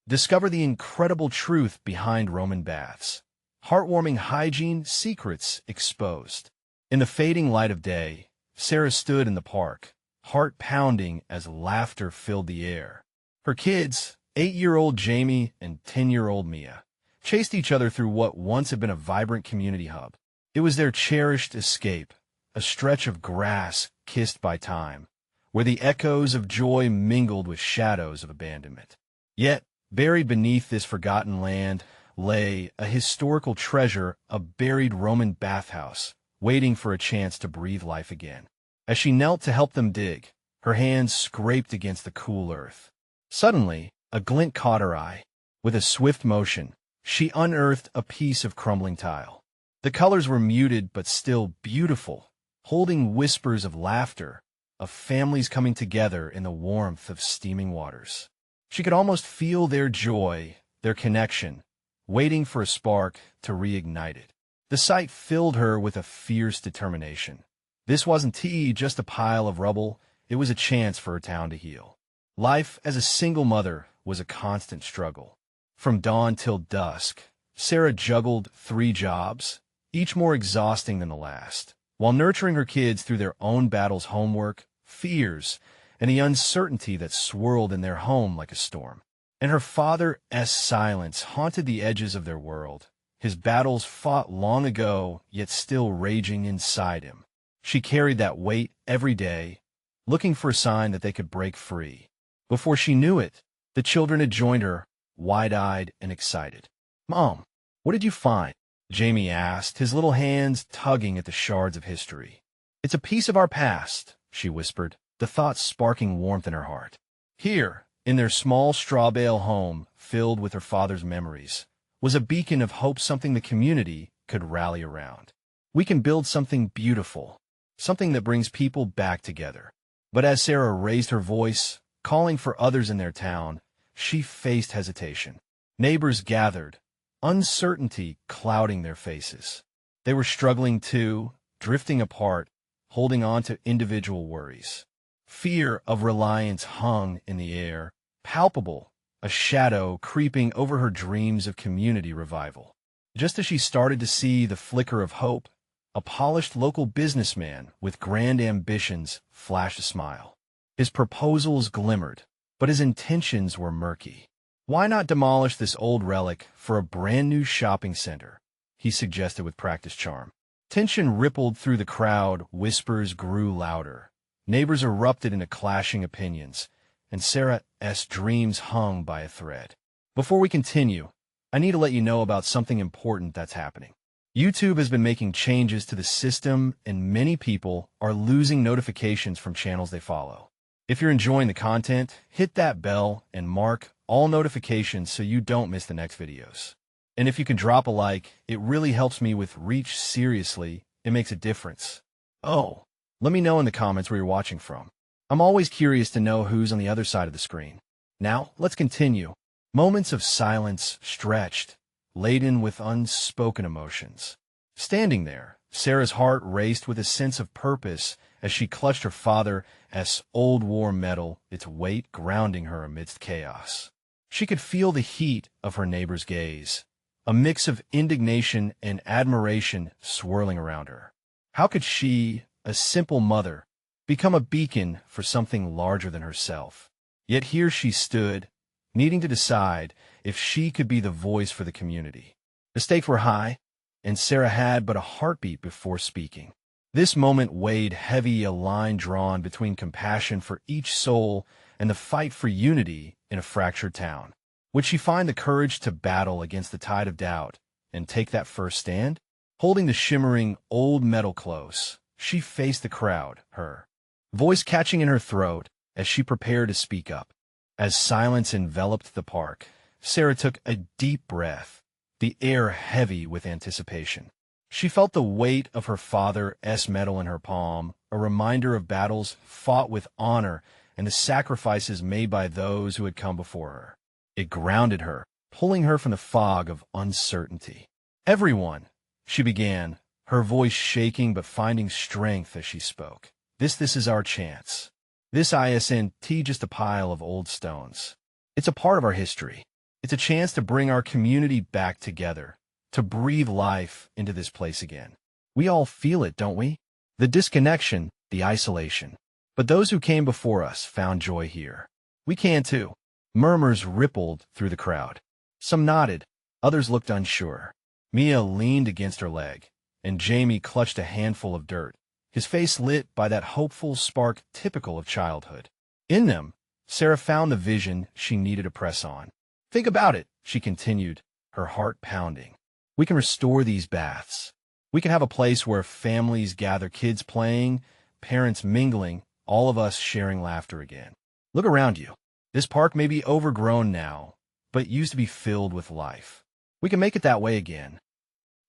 Discover the incredible truth behind Roman baths. Heartwarming hygiene secrets exposed. In the fading light of day, Sarah stood in the park, heart pounding as laughter filled the air. Her kids, 8-year-old Jamie and 10-year-old Mia, chased each other through what once had been a vibrant community hub. It was their cherished escape, a stretch of grass kissed by time, where the echoes of joy mingled with shadows of abandonment. Yet, buried beneath this forgotten land lay a historical treasure, a buried Roman bathhouse, waiting for a chance to breathe life again. As she knelt to help them dig, her hands scraped against the cool earth. Suddenly, a glint caught her eye. With a swift motion, she unearthed a piece of crumbling tile. The colors were muted but still beautiful, holding whispers of laughter, of families coming together in the warmth of steaming waters. She could almost feel their joy, their connection, waiting for a spark to reignite it. The sight filled her with a fierce determination. This wasn't just a pile of rubble, it was a chance for her town to heal. Life as a single mother was a constant struggle. From dawn till dusk, Sarah juggled 3 jobs, each more exhausting than the last, while nurturing her kids through their own battles, homework, fears, and the uncertainty that swirled in their home like a storm. And her father's silence haunted the edges of their world, his battles fought long ago, yet still raging inside him. She carried that weight every day, looking for a sign that they could break free. Before she knew it, the children had joined her, wide-eyed and excited. "Mom, what did you find?" Jamie asked, his little hands tugging at the shards of history. "It's a piece of our past," she whispered, the thought sparking warmth in her heart. Here, in their small straw bale home, filled with her father's memories, was a beacon of hope, something the community could rally around. "We can build something beautiful, something that brings people back together." But as Sarah raised her voice, calling for others in their town, she faced hesitation. Neighbors gathered, uncertainty clouding their faces. They were struggling too, drifting apart, holding on to individual worries. Fear of reliance hung in the air, palpable, a shadow creeping over her dreams of community revival. Just as she started to see the flicker of hope, a polished local businessman with grand ambitions flashed a smile. His proposals glimmered, but his intentions were murky. "Why not demolish this old relic for a brand-new shopping center?" he suggested with practiced charm. Tension rippled through the crowd, whispers grew louder. Neighbors erupted into clashing opinions, and Sarah's dreams hung by a thread. Before we continue, I need to let you know about something important that's happening. YouTube has been making changes to the system, and many people are losing notifications from channels they follow. If you're enjoying the content, hit that bell and mark all notifications so you don't miss the next videos. And if you can drop a like, it really helps me with reach. Seriously, it makes a difference. Oh, let me know in the comments where you're watching from. I'm always curious to know who's on the other side of the screen. Now, let's continue. Moments of silence stretched, laden with unspoken emotions. Standing there, Sarah's heart raced with a sense of purpose as she clutched her father's old war medal, its weight grounding her amidst chaos. She could feel the heat of her neighbor's gaze, a mix of indignation and admiration swirling around her. How could she, a simple mother, become a beacon for something larger than herself? Yet here she stood, needing to decide if she could be the voice for the community. The stakes were high, and Sarah had but a heartbeat before speaking. This moment weighed heavy, a line drawn between compassion for each soul and the fight for unity in a fractured town. Would she find the courage to battle against the tide of doubt and take that first stand? Holding the shimmering old medal close, she faced the crowd, her voice catching in her throat as she prepared to speak up. As silence enveloped the park, Sarah took a deep breath, the air heavy with anticipation. She felt the weight of her father's medal in her palm, a reminder of battles fought with honor and the sacrifices made by those who had come before her. It grounded her, pulling her from the fog of uncertainty. "Everyone," she began, her voice shaking but finding strength as she spoke. This is our chance. This isn't just a pile of old stones. It's a part of our history. It's a chance to bring our community back together, to breathe life into this place again. We all feel it, don't we? The disconnection, the isolation. But those who came before us found joy here. We can too. Murmurs rippled through the crowd. Some nodded, others looked unsure. Mia leaned against her leg, and Jamie clutched a handful of dirt, his face lit by that hopeful spark typical of childhood. In them, Sarah found the vision she needed to press on. Think about it, she continued, her heart pounding. We can restore these baths. We can have a place where families gather, kids playing, parents mingling, all of us sharing laughter again. Look around you. This park may be overgrown now, but it used to be filled with life. We can make it that way again.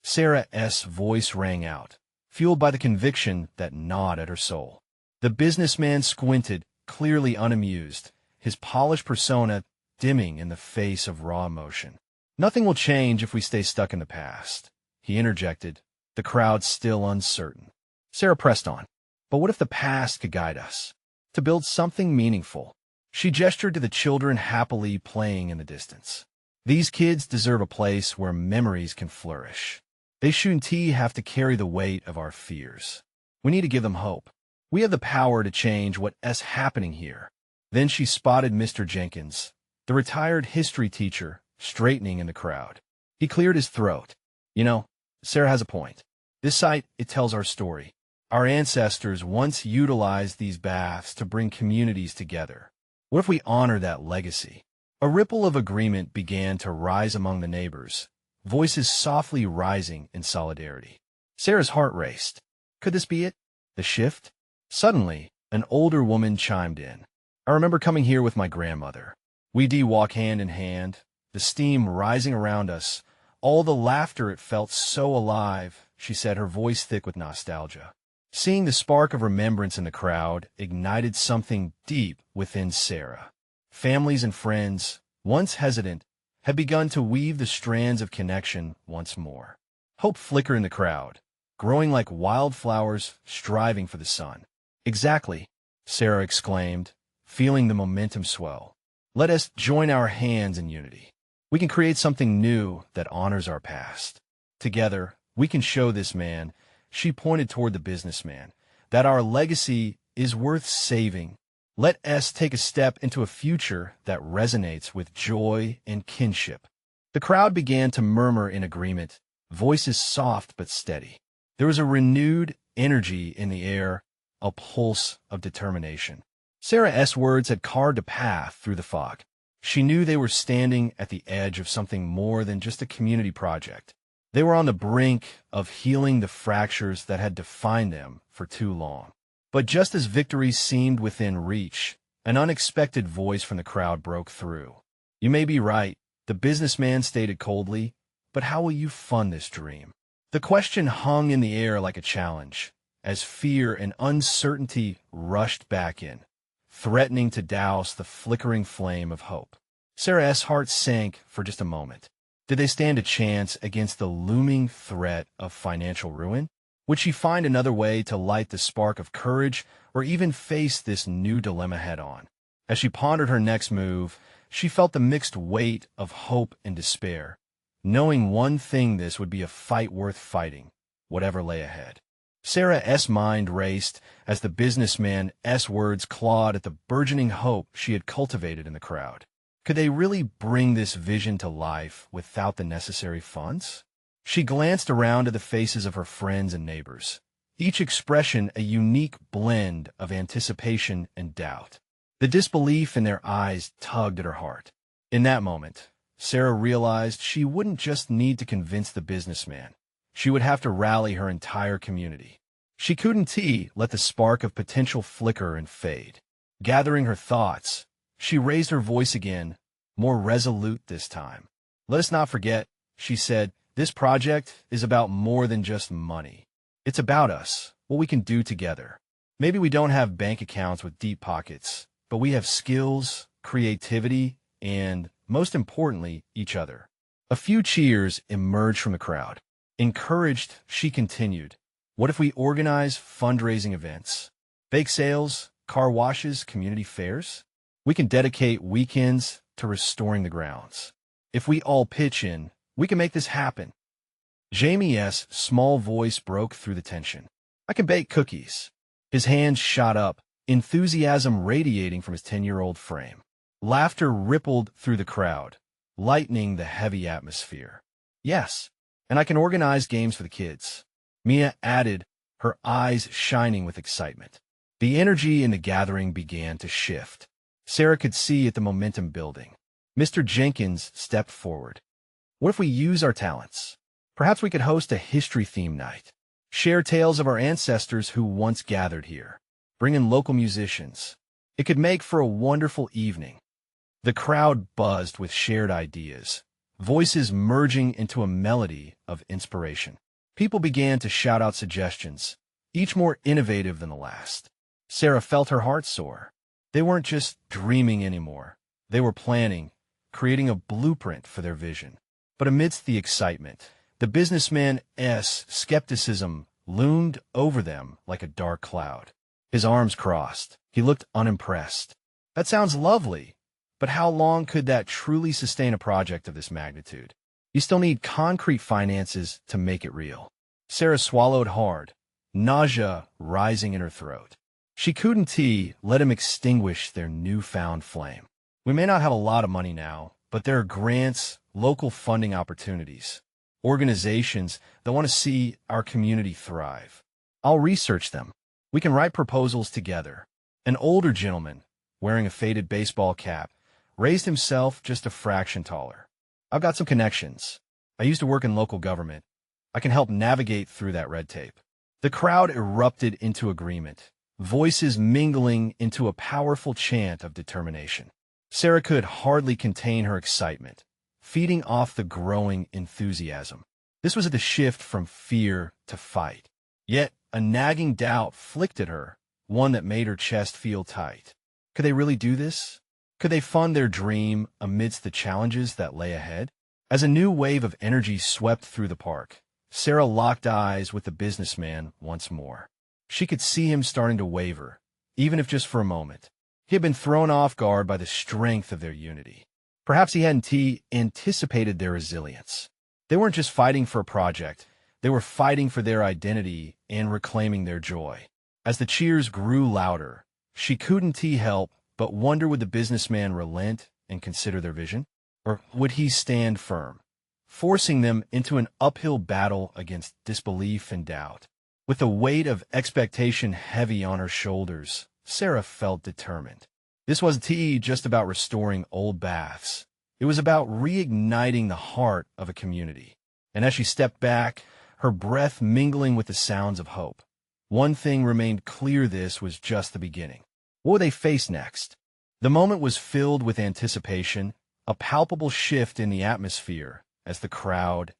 Sarah's voice rang out, fueled by the conviction that gnawed at her soul. The businessman squinted, clearly unamused, his polished persona dimming in the face of raw emotion. Nothing will change if we stay stuck in the past, he interjected, the crowd still uncertain. Sarah pressed on. But what if the past could guide us? To build something meaningful. She gestured to the children happily playing in the distance. These kids deserve a place where memories can flourish. They shouldn't have to carry the weight of our fears. We need to give them hope. We have the power to change what's happening here. Then she spotted Mr. Jenkins, the retired history teacher, straightening in the crowd. He cleared his throat. You know, Sarah has a point. This site, it tells our story. Our ancestors once utilized these baths to bring communities together. What if we honor that legacy? A ripple of agreement began to rise among the neighbors, voices softly rising in solidarity. Sarah's heart raced. Could this be it? The shift? Suddenly, an older woman chimed in. I remember coming here with my grandmother. We'd walk hand in hand, the steam rising around us, all the laughter. It felt so alive, she said, her voice thick with nostalgia. Seeing the spark of remembrance in the crowd ignited something deep within Sarah. Families and friends, once hesitant, had begun to weave the strands of connection once more. Hope flickered in the crowd, growing like wildflowers striving for the sun. Exactly, Sarah exclaimed, feeling the momentum swell. Let us join our hands in unity. We can create something new that honors our past. Together, we can show this man, she pointed toward the businessman, that our legacy is worth saving. Let us take a step into a future that resonates with joy and kinship. The crowd began to murmur in agreement, voices soft but steady. There was a renewed energy in the air, a pulse of determination. Sarah's words had carved a path through the fog. She knew they were standing at the edge of something more than just a community project. They were on the brink of healing the fractures that had defined them for too long. But just as victory seemed within reach, an unexpected voice from the crowd broke through. You may be right, the businessman stated coldly, but how will you fund this dream? The question hung in the air like a challenge, as fear and uncertainty rushed back in, threatening to douse the flickering flame of hope. Sarah's heart sank for just a moment. Did they stand a chance against the looming threat of financial ruin? Would she find another way to light the spark of courage or even face this new dilemma head-on? As she pondered her next move, she felt the mixed weight of hope and despair, knowing one thing: this would be a fight worth fighting, whatever lay ahead. Sarah's mind raced as the businessman's words clawed at the burgeoning hope she had cultivated in the crowd. Could they really bring this vision to life without the necessary funds? She glanced around at the faces of her friends and neighbors, each expression a unique blend of anticipation and doubt. The disbelief in their eyes tugged at her heart. In that moment, Sarah realized she wouldn't just need to convince the businessman. She would have to rally her entire community. She couldn't let the spark of potential flicker and fade. Gathering her thoughts, she raised her voice again, more resolute this time. Let us not forget, she said, this project is about more than just money. It's about us, what we can do together. Maybe we don't have bank accounts with deep pockets, but we have skills, creativity, and, most importantly, each other. A few cheers emerged from the crowd. Encouraged, she continued, what if we organize fundraising events? Bake sales, car washes, community fairs? We can dedicate weekends to restoring the grounds. If we all pitch in, we can make this happen. Jamie's small voice broke through the tension. I can bake cookies. His hands shot up, enthusiasm radiating from his 10-year-old frame. Laughter rippled through the crowd, lightening the heavy atmosphere. Yes, and I can organize games for the kids. Mia added, her eyes shining with excitement. The energy in the gathering began to shift. Sarah could see it, the momentum building. Mr. Jenkins stepped forward. What if we use our talents? Perhaps we could host a history-themed night. Share tales of our ancestors who once gathered here. Bring in local musicians. It could make for a wonderful evening. The crowd buzzed with shared ideas, voices merging into a melody of inspiration. People began to shout out suggestions, each more innovative than the last. Sarah felt her heart soar. They weren't just dreaming anymore. They were planning, creating a blueprint for their vision. But amidst the excitement, the businessman's skepticism loomed over them like a dark cloud. His arms crossed. He looked unimpressed. That sounds lovely, but how long could that truly sustain a project of this magnitude? You still need concrete finances to make it real. Sarah swallowed hard, nausea rising in her throat. She couldn't let him extinguish their newfound flame. We may not have a lot of money now, but there are grants, local funding opportunities, organizations that want to see our community thrive. I'll research them. We can write proposals together. An older gentleman, wearing a faded baseball cap, raised himself just a fraction taller. I've got some connections. I used to work in local government. I can help navigate through that red tape. The crowd erupted into agreement, voices mingling into a powerful chant of determination. Sarah could hardly contain her excitement, feeding off the growing enthusiasm. This was the shift from fear to fight. Yet, a nagging doubt flicked at her, one that made her chest feel tight. Could they really do this? Could they fund their dream amidst the challenges that lay ahead? As a new wave of energy swept through the park, Sarah locked eyes with the businessman once more. She could see him starting to waver, even if just for a moment. He had been thrown off guard by the strength of their unity. Perhaps he hadn't anticipated their resilience. They weren't just fighting for a project. They were fighting for their identity and reclaiming their joy. As the cheers grew louder, she couldn't help but wonder, would the businessman relent and consider their vision? Or would he stand firm, forcing them into an uphill battle against disbelief and doubt? With the weight of expectation heavy on her shoulders, Sarah felt determined. This wasn't just about restoring old baths. It was about reigniting the heart of a community. And as she stepped back, her breath mingling with the sounds of hope, one thing remained clear: this was just the beginning. What would they face next? The moment was filled with anticipation, a palpable shift in the atmosphere as the crowd's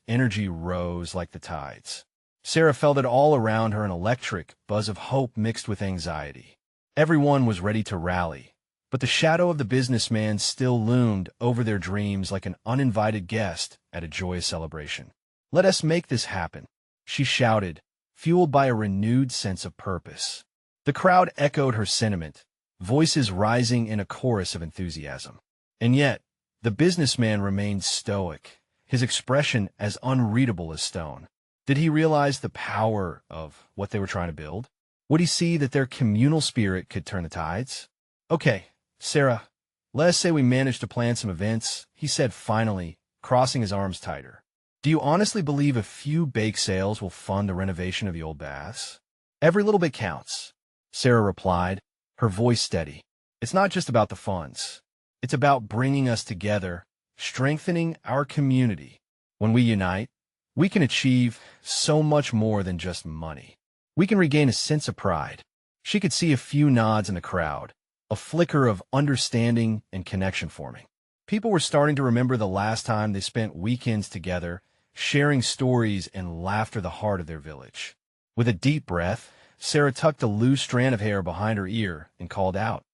energy rose like the tides. Sarah felt it all around her, an electric buzz of hope mixed with anxiety. Everyone was ready to rally, but the shadow of the businessman still loomed over their dreams like an uninvited guest at a joyous celebration. "Let us make this happen," she shouted, fueled by a renewed sense of purpose. The crowd echoed her sentiment, voices rising in a chorus of enthusiasm. And yet, the businessman remained stoic, his expression as unreadable as stone. Did he realize the power of what they were trying to build? Would he see that their communal spirit could turn the tides? "Okay, Sarah, let us say we managed to plan some events," he said finally, crossing his arms tighter. "Do you honestly believe a few bake sales will fund the renovation of the old baths?" "Every little bit counts," Sarah replied, her voice steady. "It's not just about the funds. It's about bringing us together, strengthening our community. When we unite, we can achieve so much more than just money. We can regain a sense of pride." She could see a few nods in the crowd, a flicker of understanding and connection forming. People were starting to remember the last time they spent weekends together, sharing stories and laughter, the heart of their village. With a deep breath, Sarah tucked a loose strand of hair behind her ear and called out,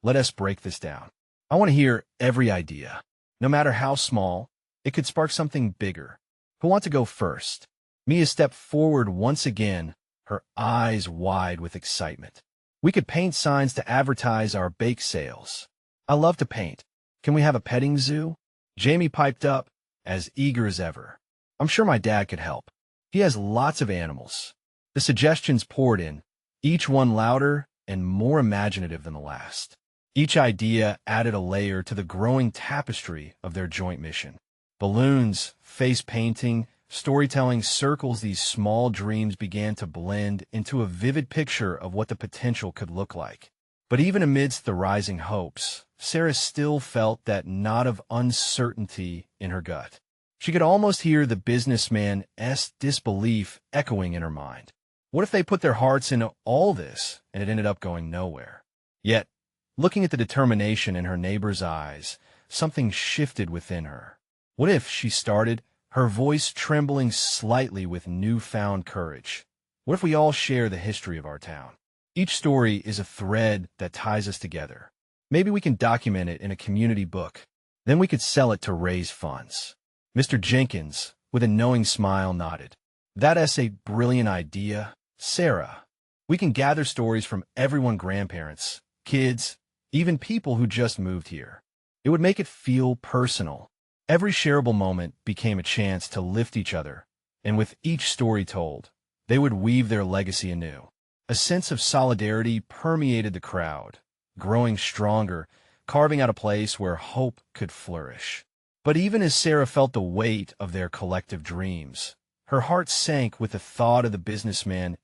"Let us break this down. I want to hear every idea. No matter how small, it could spark something bigger. Who wants to go first?" Mia stepped forward once again, her eyes wide with excitement. "We could paint signs to advertise our bake sales. I love to paint. Can we have a petting zoo?" Jamie piped up, as eager as ever. I'm sure my dad could help. He has lots of animals. The suggestions poured in, each one louder and more imaginative than the last. Each idea added a layer to the growing tapestry of their joint mission. Balloons, face painting, storytelling circles, these small dreams began to blend into a vivid picture of what the potential could look like. But even amidst the rising hopes, Sarah still felt that knot of uncertainty in her gut. She could almost hear the businessman's disbelief echoing in her mind. What if they put their hearts into all this and it ended up going nowhere? Yet, looking at the determination in her neighbor's eyes, something shifted within her. What if she started, her voice trembling slightly with newfound courage? What if we all share the history of our town? Each story is a thread that ties us together. Maybe we can document it in a community book. Then we could sell it to raise funds. Mr. Jenkins, with a knowing smile, nodded. That's a brilliant idea, Sarah. We can gather stories from everyone, grandparents, kids, even people who just moved here. It would make it feel personal. Every shareable moment became a chance to lift each other, and with each story told, they would weave their legacy anew. A sense of solidarity permeated the crowd, growing stronger, carving out a place where hope could flourish. But even as Sarah felt the weight of their collective dreams, her heart sank with the thought of the businessman's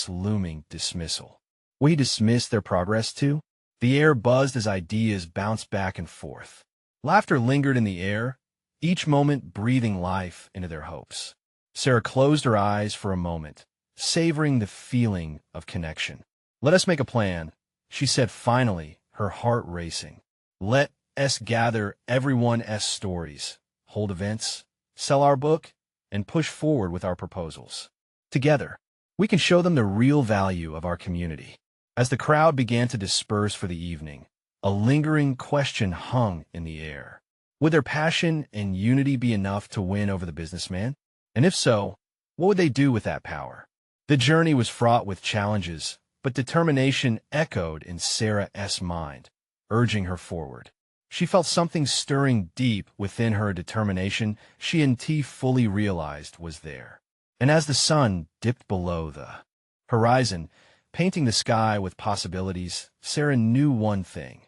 looming dismissal. Will he dismiss their progress too? The air buzzed as ideas bounced back and forth. Laughter lingered in the air, each moment breathing life into their hopes. Sarah closed her eyes for a moment, savoring the feeling of connection. Let us make a plan, she said finally, her heart racing. Let us gather everyone's stories, hold events, sell our book, and push forward with our proposals. Together, we can show them the real value of our community. As the crowd began to disperse for the evening, a lingering question hung in the air. Would their passion and unity be enough to win over the businessman? And if so, what would they do with that power? The journey was fraught with challenges, but determination echoed in Sarah's mind, urging her forward. She felt something stirring deep within her, determination she and T fully realized was there. And as the sun dipped below the horizon, painting the sky with possibilities, Sarah knew one thing.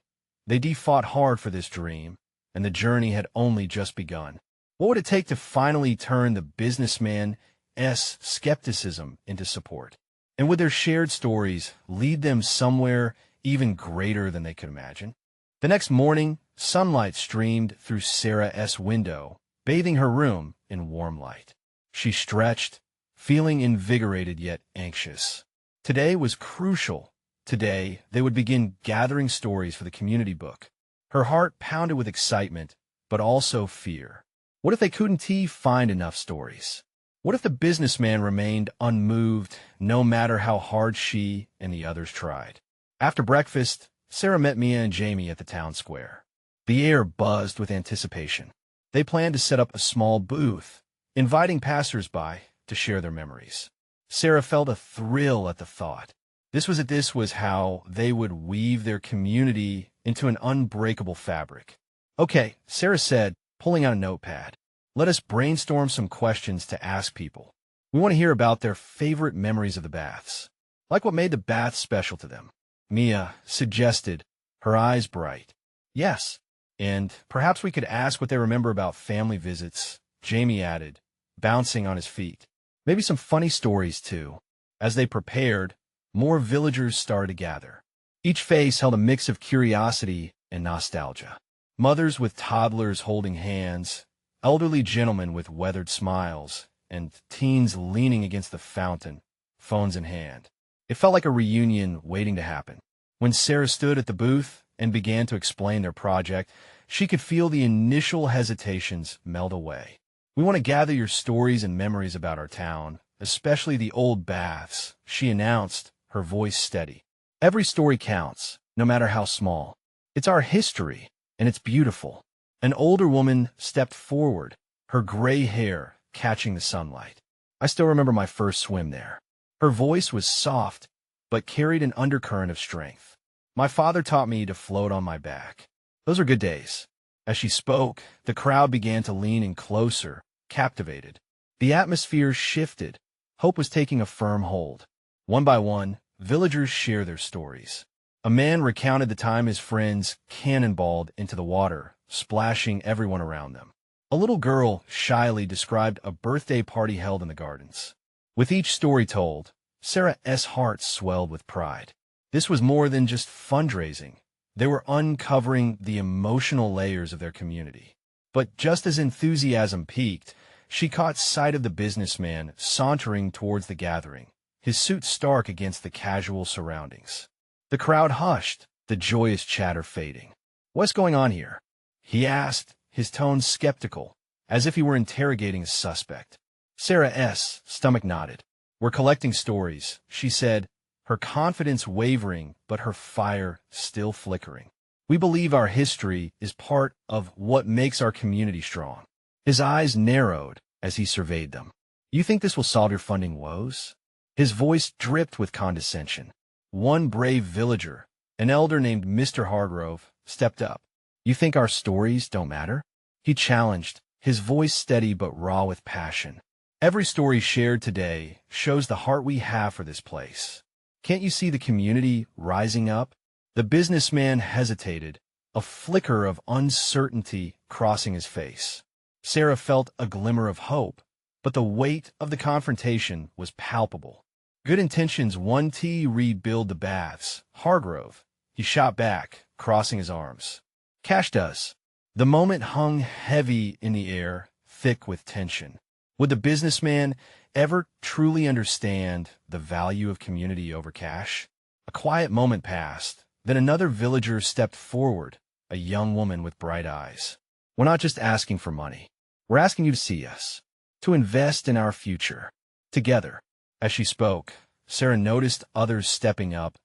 They fought hard for this dream, and the journey had only just begun. What would it take to finally turn the businessman's skepticism into support? And would their shared stories lead them somewhere even greater than they could imagine? The next morning, sunlight streamed through Sarah's window, bathing her room in warm light. She stretched, feeling invigorated yet anxious. Today was crucial. Today, they would begin gathering stories for the community book. Her heart pounded with excitement, but also fear. What if they couldn't find enough stories? What if the businessman remained unmoved, no matter how hard she and the others tried? After breakfast, Sarah met Mia and Jamie at the town square. The air buzzed with anticipation. They planned to set up a small booth, inviting passers-by to share their memories. Sarah felt a thrill at the thought. This was how they would weave their community into an unbreakable fabric. Okay, Sarah said, pulling out a notepad. Let us brainstorm some questions to ask people. We want to hear about their favorite memories of the baths, like what made the bath special to them. Mia suggested, her eyes bright. Yes, and perhaps we could ask what they remember about family visits, Jamie added, bouncing on his feet. Maybe some funny stories, too. As they prepared, more villagers started to gather. Each face held a mix of curiosity and nostalgia. Mothers with toddlers holding hands, elderly gentlemen with weathered smiles, and teens leaning against the fountain, phones in hand. It felt like a reunion waiting to happen. When Sarah stood at the booth and began to explain their project, she could feel the initial hesitations melt away. We want to gather your stories and memories about our town, especially the old baths, she announced, her voice steady. Every story counts, no matter how small. It's our history, and it's beautiful. An older woman stepped forward, her gray hair catching the sunlight. I still remember my first swim there. Her voice was soft, but carried an undercurrent of strength. My father taught me to float on my back. Those are good days. As she spoke, the crowd began to lean in closer, captivated. The atmosphere shifted. Hope was taking a firm hold. One by one, villagers shared their stories. A man recounted the time his friends cannonballed into the water, splashing everyone around them. A little girl shyly described a birthday party held in the gardens. With each story told, Sarah's heart swelled with pride. This was more than just fundraising. They were uncovering the emotional layers of their community. But just as enthusiasm peaked, she caught sight of the businessman sauntering towards the gathering, his suit stark against the casual surroundings. The crowd hushed, the joyous chatter fading. "What's going on here?" he asked, his tone skeptical, as if he were interrogating a suspect. Sarah's stomach nodded. "We're collecting stories," she said, her confidence wavering but her fire still flickering. "We believe our history is part of what makes our community strong." His eyes narrowed as he surveyed them. "You think this will solve your funding woes?" His voice dripped with condescension. One brave villager, an elder named Mr. Hargrove, stepped up. "You think our stories don't matter?" He challenged, his voice steady but raw with passion. "Every story shared today shows the heart we have for this place. Can't you see the community rising up?" The businessman hesitated, a flicker of uncertainty crossing his face. Sarah felt a glimmer of hope, but the weight of the confrontation was palpable. "Good intentions won't rebuild the baths, Hargrove," he shot back, crossing his arms. "Cash does." The moment hung heavy in the air, thick with tension. Would the businessman ever truly understand the value of community over cash? A quiet moment passed. Then another villager stepped forward, a young woman with bright eyes. "We're not just asking for money. We're asking you to see us, to invest in our future, together." As she spoke, Sarah noticed others stepping up,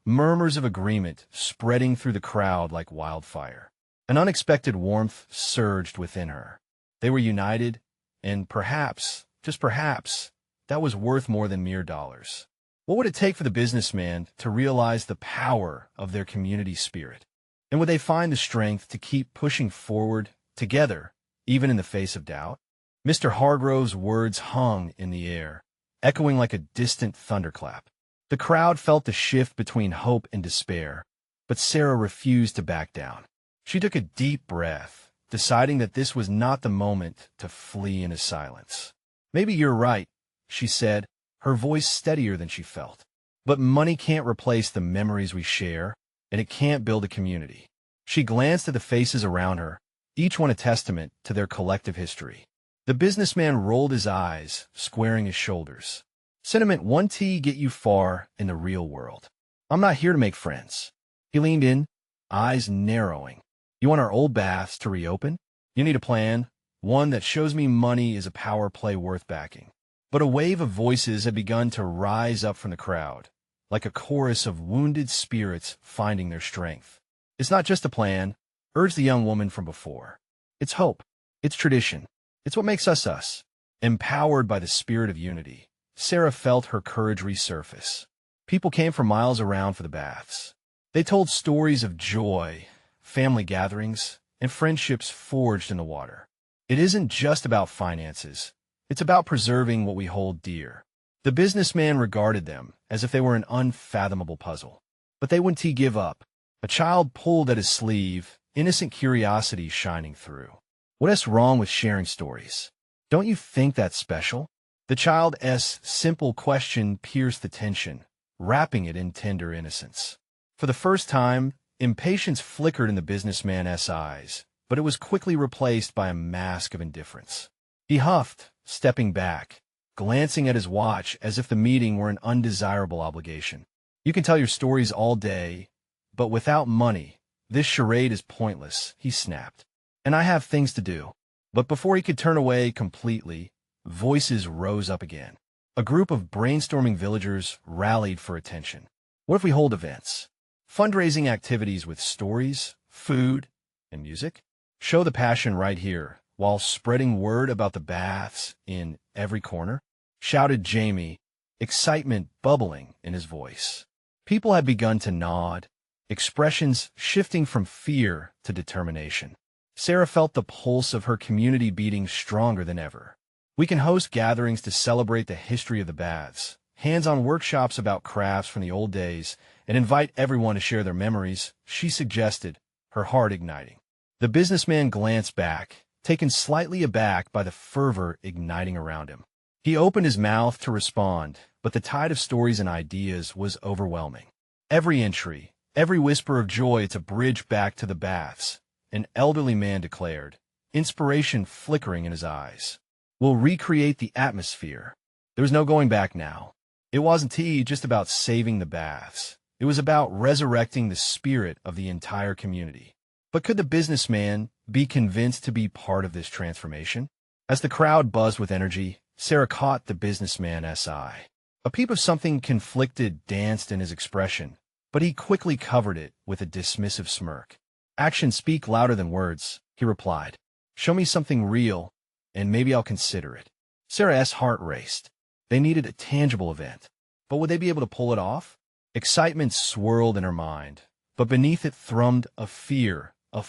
murmurs of agreement spreading through the crowd like wildfire. An unexpected warmth surged within her. They were united, and perhaps, just perhaps, that was worth more than mere dollars. What would it take for the businessman to realize the power of their community spirit? And would they find the strength to keep pushing forward together, even in the face of doubt? Mr. Hargrove's words hung in the air, echoing like a distant thunderclap. The crowd felt the shift between hope and despair, but Sarah refused to back down. She took a deep breath, deciding that this was not the moment to flee into silence. "Maybe you're right," she said, her voice steadier than she felt. "But money can't replace the memories we share, and it can't build a community." She glanced at the faces around her, each one a testament to their collective history. The businessman rolled his eyes, squaring his shoulders. "Sentiment won't get you far in the real world. I'm not here to make friends." He leaned in, eyes narrowing. "You want our old baths to reopen? You need a plan, one that shows me money is a power play worth backing." But a wave of voices had begun to rise up from the crowd, like a chorus of wounded spirits finding their strength. "It's not just a plan," urged the young woman from before. "It's hope. It's tradition. It's what makes us us." Empowered by the spirit of unity, Sarah felt her courage resurface. People came from miles around for the baths. They told stories of joy, family gatherings, and friendships forged in the water. It isn't just about finances. It's about preserving what we hold dear. The businessman regarded them as if they were an unfathomable puzzle. But they wouldn't give up. A child pulled at his sleeve, innocent curiosity shining through. "What's wrong with sharing stories? Don't you think that's special?" The child's simple question pierced the tension, wrapping it in tender innocence. For the first time, impatience flickered in the businessman's eyes, but it was quickly replaced by a mask of indifference. He huffed, stepping back, glancing at his watch as if the meeting were an undesirable obligation. "You can tell your stories all day, but without money, this charade is pointless," he snapped. "And I have things to do." But before he could turn away completely, voices rose up again. A group of brainstorming villagers rallied for attention. "What if we hold events? Fundraising activities with stories, food, and music? Show the passion right here, while spreading word about the baths in every corner," shouted Jamie, excitement bubbling in his voice. People had begun to nod, expressions shifting from fear to determination. Sarah felt the pulse of her community beating stronger than ever. We can host gatherings to celebrate the history of the baths, hands-on workshops about crafts from the old days, and invite everyone to share their memories, she suggested, her heart igniting. The businessman glanced back, taken slightly aback by the fervor igniting around him. He opened his mouth to respond, but the tide of stories and ideas was overwhelming. Every entry, every whisper of joy, it's a bridge back to the baths, an elderly man declared, inspiration flickering in his eyes. We'll recreate the atmosphere. There was no going back now. It wasn't just about saving the baths. It was about resurrecting the spirit of the entire community. But could the businessman be convinced to be part of this transformation? As the crowd buzzed with energy, Sarah caught the businessman's eye. A peep of something conflicted danced in his expression, but he quickly covered it with a dismissive smirk. Actions speak louder than words, he replied. Show me something real, and maybe I'll consider it. Sarah's heart raced. They needed a tangible event. But would they be able to pull it off? Excitement swirled in her mind, but beneath it thrummed a fear of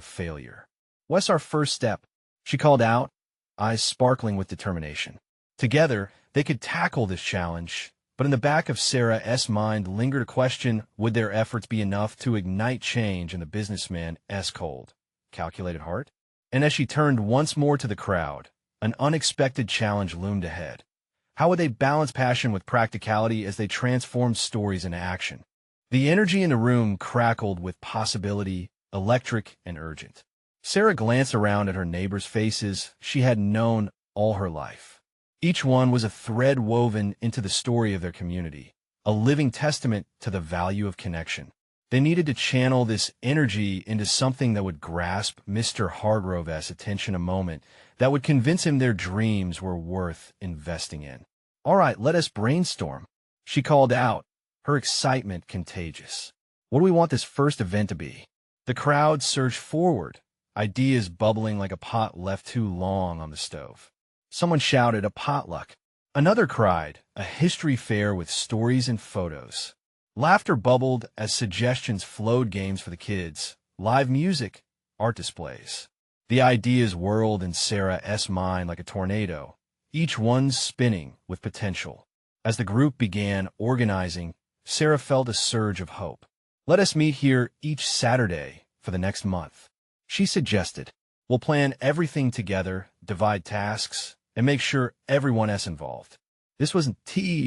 failure. What's our first step? She called out, eyes sparkling with determination. Together, they could tackle this challenge, but in the back of Sarah's mind lingered a question: would their efforts be enough to ignite change in the businessman's cold, calculated heart? And as she turned once more to the crowd, an unexpected challenge loomed ahead. How would they balance passion with practicality as they transformed stories into action? The energy in the room crackled with possibility, electric and urgent. Sarah glanced around at her neighbors' faces she had known all her life. Each one was a thread woven into the story of their community, a living testament to the value of connection. They needed to channel this energy into something that would grasp Mr. Hargrove's attention a moment, that would convince him their dreams were worth investing in. All right, let us brainstorm, she called out, her excitement contagious. What do we want this first event to be? The crowd surged forward, ideas bubbling like a pot left too long on the stove. Someone shouted, a potluck. Another cried, a history fair with stories and photos. Laughter bubbled as suggestions flowed: games for the kids, live music, art displays. The ideas whirled in Sarah's mind like a tornado, each one spinning with potential. As the group began organizing, Sarah felt a surge of hope. Let us meet here each Saturday for the next month, she suggested. We'll plan everything together, divide tasks, and make sure everyone is involved. This wasn't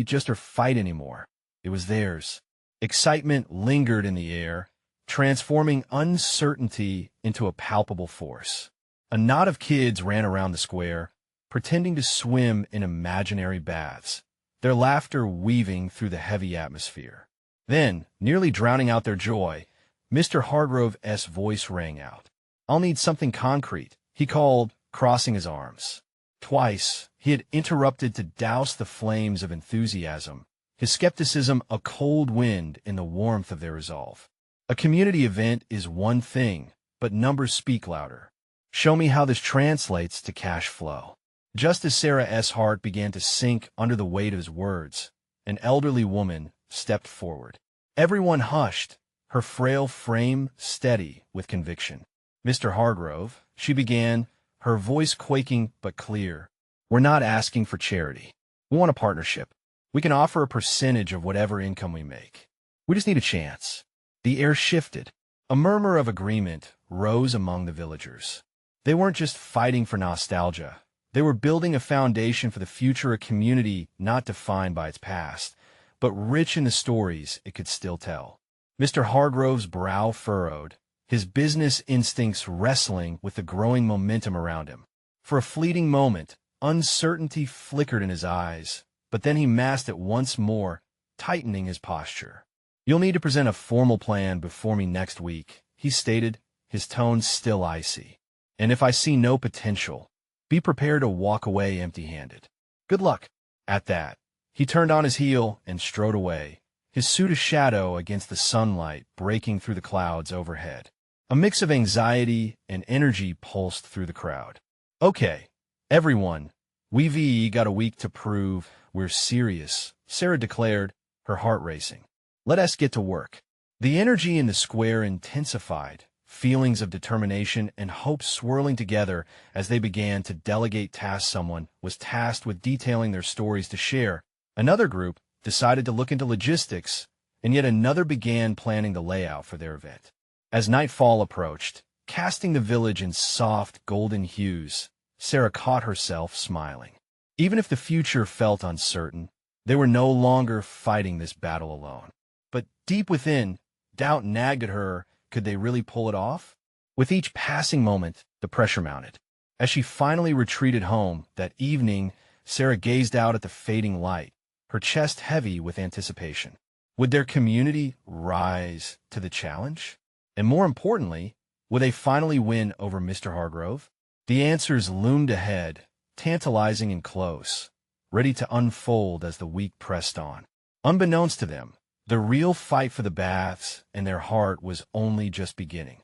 just her fight anymore. It was theirs. Excitement lingered in the air, transforming uncertainty into a palpable force. A knot of kids ran around the square, pretending to swim in imaginary baths, their laughter weaving through the heavy atmosphere. Then, nearly drowning out their joy, Mr. Hargrove's voice rang out. I'll need something concrete, he called, crossing his arms. Twice, he had interrupted to douse the flames of enthusiasm, his skepticism a cold wind in the warmth of their resolve. A community event is one thing, but numbers speak louder. Show me how this translates to cash flow. Just as Sarah's heart began to sink under the weight of his words, an elderly woman stepped forward. Everyone hushed, her frail frame steady with conviction. Mr. Hargrove, she began, her voice quaking but clear. We're not asking for charity. We want a partnership. We can offer a percentage of whatever income we make. We just need a chance. The air shifted. A murmur of agreement rose among the villagers. They weren't just fighting for nostalgia. They were building a foundation for the future, a community not defined by its past, but rich in the stories it could still tell. Mr. Hargrove's brow furrowed, his business instincts wrestling with the growing momentum around him. For a fleeting moment, uncertainty flickered in his eyes, but then he masked it once more, tightening his posture. You'll need to present a formal plan before me next week, he stated, his tone still icy. And if I see no potential, be prepared to walk away empty-handed. Good luck. At that, he turned on his heel and strode away, his suit a shadow against the sunlight breaking through the clouds overhead. A mix of anxiety and energy pulsed through the crowd. Okay, everyone, we've got a week to prove we're serious, Sarah declared, her heart racing. Let us get to work. The energy in the square intensified, feelings of determination and hope swirling together as they began to delegate tasks. Someone was tasked with detailing their stories to share. Another group decided to look into logistics, and yet another began planning the layout for their event. As nightfall approached, casting the village in soft, golden hues, Sarah caught herself smiling. Even if the future felt uncertain, they were no longer fighting this battle alone. But deep within, doubt nagged at her. Could they really pull it off? With each passing moment, the pressure mounted. As she finally retreated home that evening, Sarah gazed out at the fading light, her chest heavy with anticipation. Would their community rise to the challenge? And more importantly, would they finally win over Mr. Hargrove? The answers loomed ahead, tantalizing and close, ready to unfold as the week pressed on. Unbeknownst to them, the real fight for the baths and their heart was only just beginning.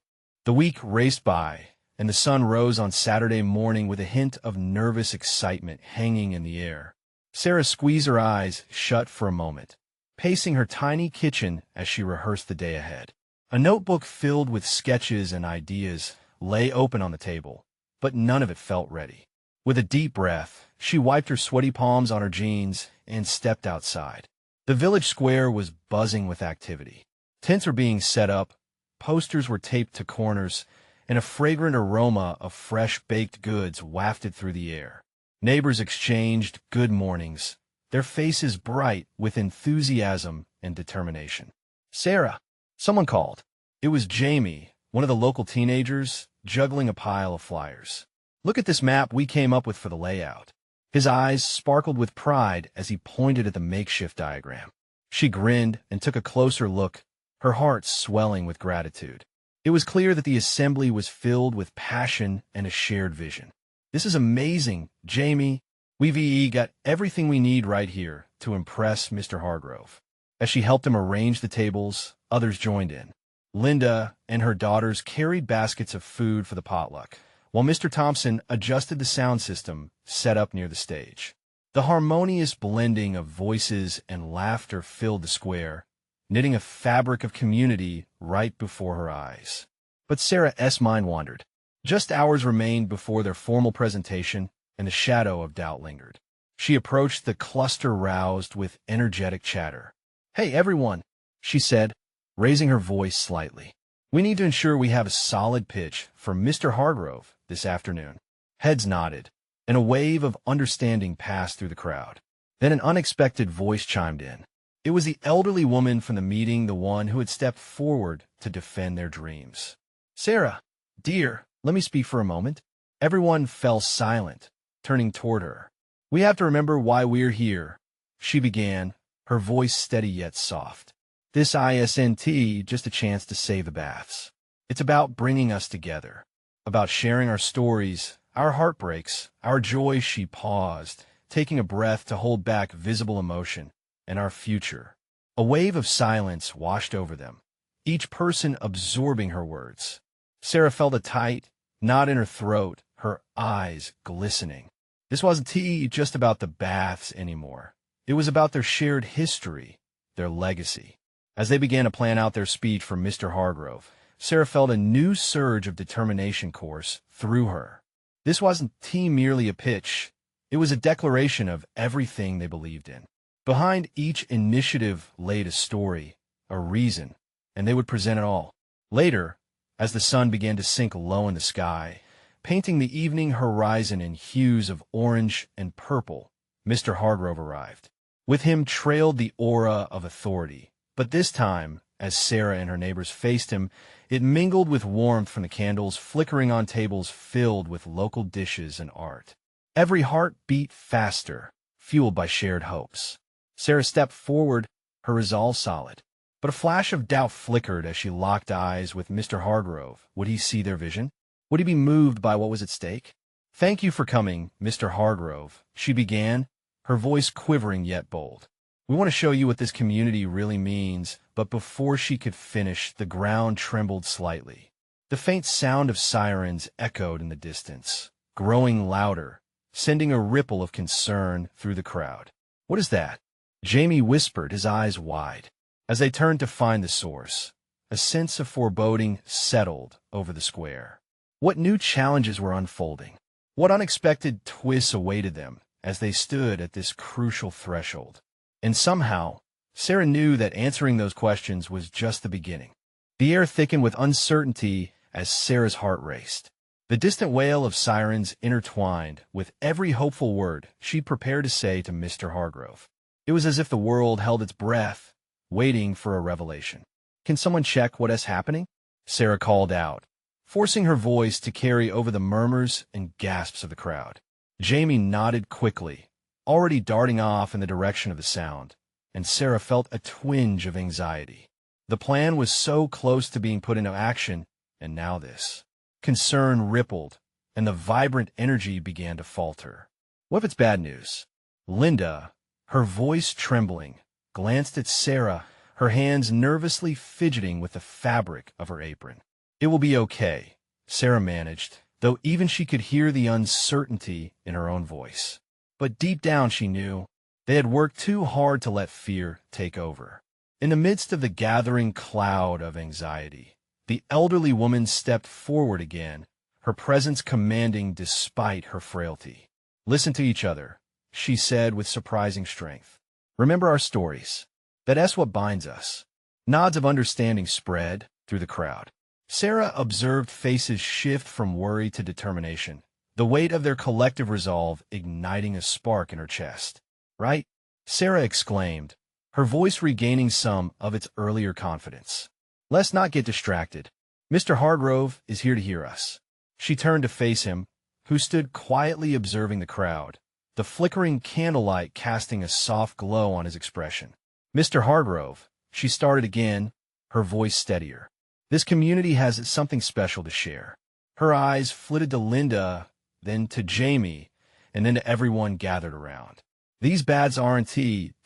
The week raced by, and the sun rose on Saturday morning with a hint of nervous excitement hanging in the air. Sarah squeezed her eyes shut for a moment, pacing her tiny kitchen as she rehearsed the day ahead. A notebook filled with sketches and ideas lay open on the table, but none of it felt ready. With a deep breath, she wiped her sweaty palms on her jeans and stepped outside. The village square was buzzing with activity. Tents were being set up, posters were taped to corners, and a fragrant aroma of fresh baked goods wafted through the air. Neighbors exchanged good mornings, their faces bright with enthusiasm and determination. "Sarah," someone called. It was Jamie, one of the local teenagers, juggling a pile of flyers. "Look at this map we came up with for the layout." His eyes sparkled with pride as he pointed at the makeshift diagram. She grinned and took a closer look, her heart swelling with gratitude. It was clear that the assembly was filled with passion and a shared vision. "This is amazing, Jamie. We've got everything we need right here to impress Mr. Hargrove." As she helped him arrange the tables, others joined in. Linda and her daughters carried baskets of food for the potluck, while Mr. Thompson adjusted the sound system set up near the stage. The harmonious blending of voices and laughter filled the square, knitting a fabric of community right before her eyes. But Sarah's mind wandered. Just hours remained before their formal presentation, and the shadow of doubt lingered. She approached the cluster roused with energetic chatter. "Hey, everyone," she said, raising her voice slightly. "We need to ensure we have a solid pitch for Mr. Hargrove this afternoon." Heads nodded, and a wave of understanding passed through the crowd. Then an unexpected voice chimed in. It was the elderly woman from the meeting, the one who had stepped forward to defend their dreams. "Sarah, dear, let me speak for a moment." Everyone fell silent, turning toward her. "We have to remember why we're here," she began, her voice steady yet soft. "This isn't just a chance to save the baths. It's about bringing us together, about sharing our stories, our heartbreaks, our joy." She paused, taking a breath to hold back visible emotion, "and our future." A wave of silence washed over them, each person absorbing her words. Sarah felt a tight knot in her throat, her eyes glistening. This wasn't just about the baths anymore. It was about their shared history, their legacy. As they began to plan out their speech for Mr. Hargrove, Sarah felt a new surge of determination course through her. This wasn't merely a pitch. It was a declaration of everything they believed in. Behind each initiative laid a story, a reason, and they would present it all. Later, as the sun began to sink low in the sky, painting the evening horizon in hues of orange and purple, Mr. Hargrove arrived. With him trailed the aura of authority, but this time, as Sarah and her neighbors faced him, it mingled with warmth from the candles flickering on tables filled with local dishes and art. Every heart beat faster, fueled by shared hopes. Sarah stepped forward, her resolve solid. But a flash of doubt flickered as she locked eyes with Mr. Hargrove. Would he see their vision? Would he be moved by what was at stake? "Thank you for coming, Mr. Hargrove," she began, her voice quivering yet bold. "We want to show you what this community really means." But before she could finish, the ground trembled slightly. The faint sound of sirens echoed in the distance, growing louder, sending a ripple of concern through the crowd. "What is that?" Jamie whispered, his eyes wide. As they turned to find the source, A sense of foreboding settled over the square. What new challenges were unfolding? What unexpected twists awaited them as they stood at this crucial threshold? And somehow, Sarah knew that answering those questions was just the beginning. The air thickened with uncertainty as Sarah's heart raced. The distant wail of sirens intertwined with every hopeful word she'd prepared to say to Mr. Hargrove. It was as if the world held its breath, waiting for a revelation. "Can someone check what is happening?" Sarah called out, forcing her voice to carry over the murmurs and gasps of the crowd. Jamie nodded quickly, already darting off in the direction of the sound, and Sarah felt a twinge of anxiety. The plan was so close to being put into action, and now this. Concern rippled, and the vibrant energy began to falter. What if it's bad news? Linda, her voice trembling, glanced at Sarah, her hands nervously fidgeting with the fabric of her apron. "It will be okay," Sarah managed, though even she could hear the uncertainty in her own voice. But deep down she knew they had worked too hard to let fear take over. In the midst of the gathering cloud of anxiety, the elderly woman stepped forward again, her presence commanding despite her frailty. "Listen to each other," she said with surprising strength. "Remember our stories. That's what binds us." Nods of understanding spread through the crowd. Sarah observed faces shift from worry to determination, the weight of their collective resolve igniting a spark in her chest. "Right?" Sarah exclaimed, her voice regaining some of its earlier confidence. "Let's not get distracted. Mr. Hargrove is here to hear us." She turned to face him, who stood quietly observing the crowd, the flickering candlelight casting a soft glow on his expression. "Mr. Hargrove," she started again, her voice steadier. "This community has something special to share." Her eyes flitted to Linda, then to Jamie, and then to everyone gathered around. "These baths aren't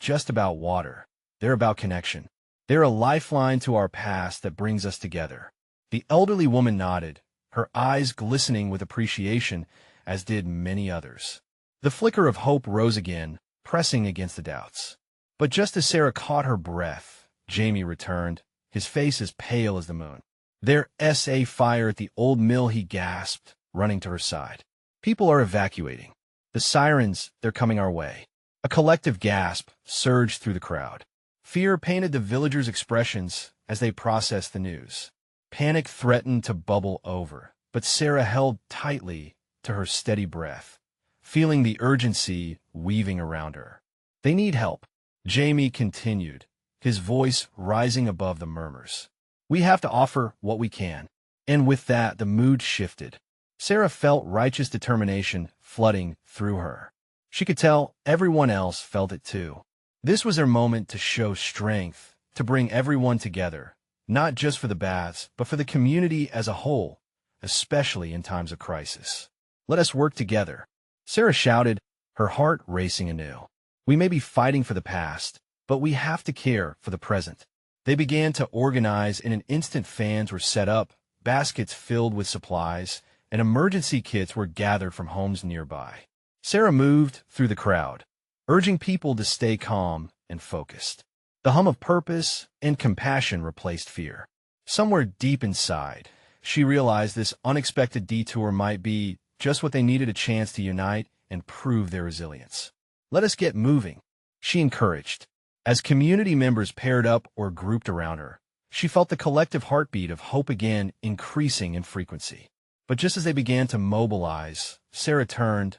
just about water. They're about connection. They're a lifeline to our past that brings us together." The elderly woman nodded, her eyes glistening with appreciation, as did many others. The flicker of hope rose again, pressing against the doubts. But just as Sarah caught her breath, Jamie returned, his face as pale as the moon. "There's a fire at the old mill," he gasped, running to her side. "People are evacuating. The sirens, they're coming our way." A collective gasp surged through the crowd. Fear painted the villagers' expressions as they processed the news. Panic threatened to bubble over, but Sarah held tightly to her steady breath, feeling the urgency weaving around her. "They need help," Jamie continued, his voice rising above the murmurs. "We have to offer what we can." And with that, the mood shifted. Sarah felt righteous determination flooding through her. She could tell everyone else felt it too. This was their moment to show strength, to bring everyone together, not just for the baths, but for the community as a whole, especially in times of crisis. "Let us work together," Sarah shouted, her heart racing anew. "We may be fighting for the past, but we have to care for the present." They began to organize. In an instant, fans were set up, baskets filled with supplies, and emergency kits were gathered from homes nearby. Sarah moved through the crowd, urging people to stay calm and focused. The hum of purpose and compassion replaced fear. Somewhere deep inside, she realized this unexpected detour might be just what they needed, a chance to unite and prove their resilience. "Let us get moving," she encouraged. As community members paired up or grouped around her, she felt the collective heartbeat of hope again increasing in frequency. But just as they began to mobilize, Sarah turned,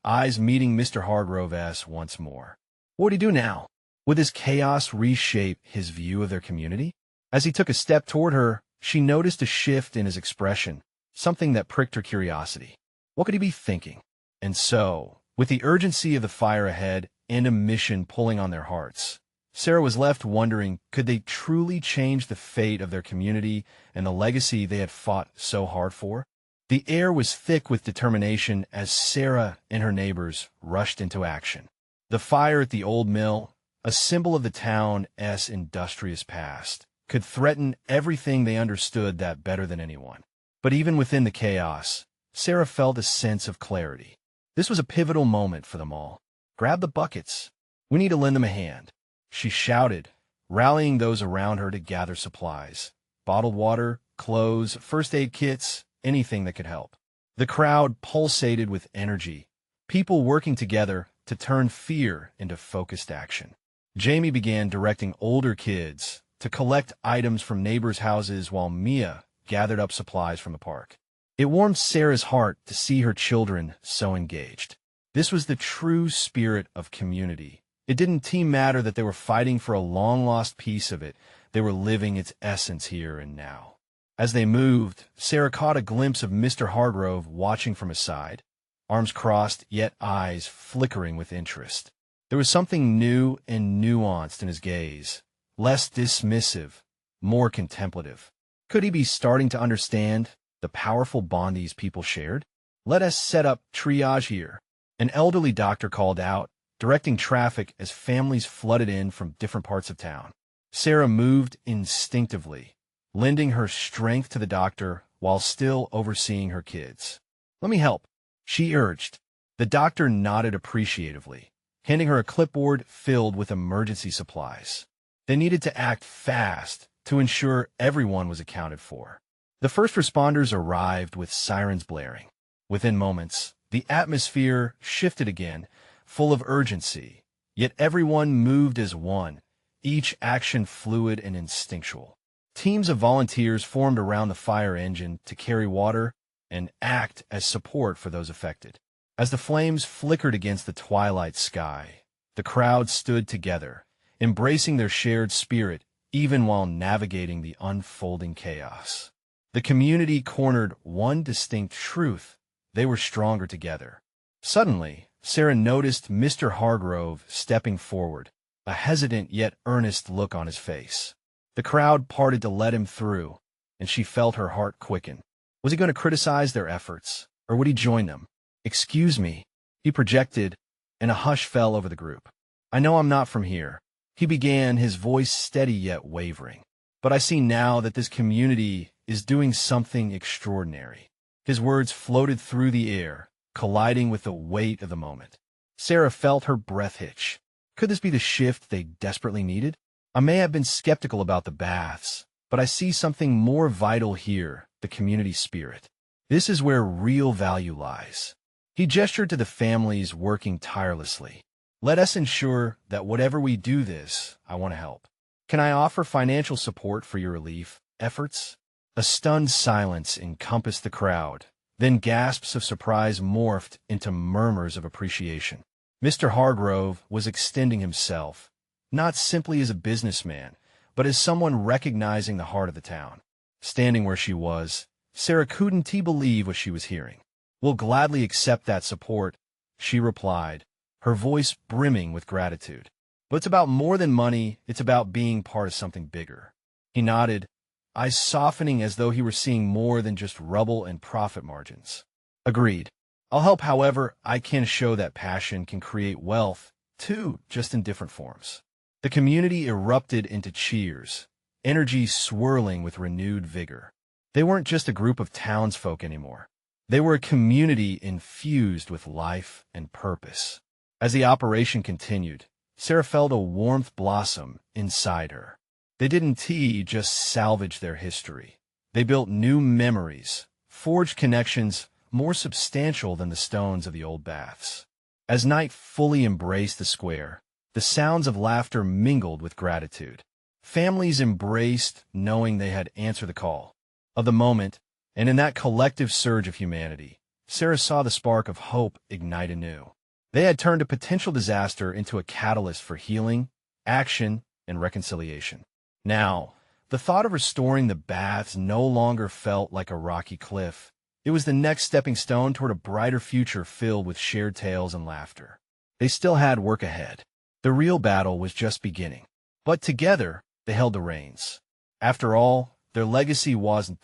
eyes meeting Mr. Hargrove's once more. What would he do now? Would this chaos reshape his view of their community? As he took a step toward her, she noticed a shift in his expression, something that pricked her curiosity. What could he be thinking? And so, with the urgency of the fire ahead and a mission pulling on their hearts, Sarah was left wondering, could they truly change the fate of their community and the legacy they had fought so hard for? The air was thick with determination as Sarah and her neighbors rushed into action. The fire at the old mill, a symbol of the town's industrious past, could threaten everything they understood that better than anyone. But even within the chaos, Sarah felt a sense of clarity. This was a pivotal moment for them all. "Grab the buckets. We need to lend them a hand," she shouted, rallying those around her to gather supplies. bottled water, clothes, first aid kits, anything that could help. The crowd pulsated with energy, people working together to turn fear into focused action. Jamie began directing older kids to collect items from neighbors' houses while Mia gathered up supplies from the park. It warmed Sarah's heart to see her children so engaged. This was the true spirit of community. It didn't matter that they were fighting for a long-lost piece of it. They were living its essence here and now. As they moved, Sarah caught a glimpse of Mr. Hargrove watching from his side, arms crossed, yet eyes flickering with interest. There was something new and nuanced in his gaze, less dismissive, more contemplative. Could he be starting to understand the powerful bond these people shared? "Let us set up triage here," an elderly doctor called out, directing traffic as families flooded in from different parts of town. Sarah moved instinctively, lending her strength to the doctor while still overseeing her kids. "Let me help," she urged. The doctor nodded appreciatively, handing her a clipboard filled with emergency supplies. They needed to act fast to ensure everyone was accounted for. The first responders arrived with sirens blaring. Within moments, the atmosphere shifted again, full of urgency, yet everyone moved as one, each action fluid and instinctual. Teams of volunteers formed around the fire engine to carry water and act as support for those affected. As the flames flickered against the twilight sky, the crowd stood together, embracing their shared spirit even while navigating the unfolding chaos. The community cornered one distinct truth: they were stronger together. Suddenly, Sarah noticed Mr. Hargrove stepping forward, a hesitant yet earnest look on his face. The crowd parted to let him through, and she felt her heart quicken. Was he going to criticize their efforts, or would he join them? "Excuse me," he projected, and a hush fell over the group. "I know I'm not from here," he began, his voice steady yet wavering. "But I see now that this community is doing something extraordinary." His words floated through the air, colliding with the weight of the moment. Sarah felt her breath hitch. Could this be the shift they desperately needed? "I may have been skeptical about the baths, but I see something more vital here, the community spirit. This is where real value lies." He gestured to the families working tirelessly. "Let us ensure that whatever we do this, I want to help. Can I offer financial support for your relief efforts?" A stunned silence encompassed the crowd, then gasps of surprise morphed into murmurs of appreciation. Mr. Hargrove was extending himself, not simply as a businessman, but as someone recognizing the heart of the town. Standing where she was, Sarah couldn't believe what she was hearing. "We'll gladly accept that support," she replied, her voice brimming with gratitude. "But it's about more than money, it's about being part of something bigger." He nodded, eyes softening as though he were seeing more than just rubble and profit margins. "Agreed. I'll help however I can show that passion can create wealth, too, just in different forms." The community erupted into cheers, energy swirling with renewed vigor. They weren't just a group of townsfolk anymore. They were a community infused with life and purpose. As the operation continued, Sarah felt a warmth blossom inside her. They didn't just salvage their history. They built new memories, forged connections more substantial than the stones of the old baths. As night fully embraced the square, the sounds of laughter mingled with gratitude. Families embraced, knowing they had answered the call of the moment, and in that collective surge of humanity, Sarah saw the spark of hope ignite anew. They had turned a potential disaster into a catalyst for healing, action, and reconciliation. Now, the thought of restoring the baths no longer felt like a rocky cliff. It was the next stepping stone toward a brighter future filled with shared tales and laughter. They still had work ahead. The real battle was just beginning. But together, they held the reins. After all, their legacy wasn't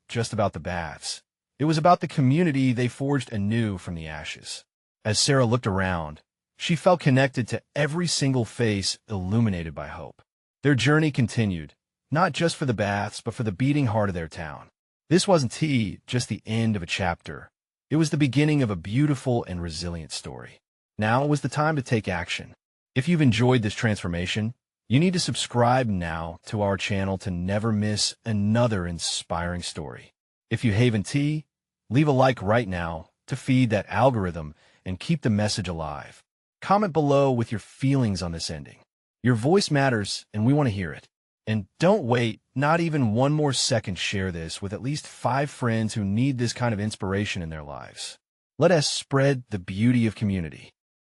just about the baths. It was about the community they forged anew from the ashes. As Sarah looked around, she felt connected to every single face illuminated by hope. Their journey continued, not just for the baths, but for the beating heart of their town. This wasn't just the end of a chapter. It was the beginning of a beautiful and resilient story. Now was the time to take action. If you've enjoyed this transformation, You need to subscribe now to our channel to never miss another inspiring story. If you haven't tea, leave a like right now to feed that algorithm and keep the message alive. Comment below with your feelings on this ending. Your voice matters, and we want to hear it. And don't wait, not even one more second. Share this with at least 5 friends who need this kind of inspiration in their lives. Let us spread the beauty of community.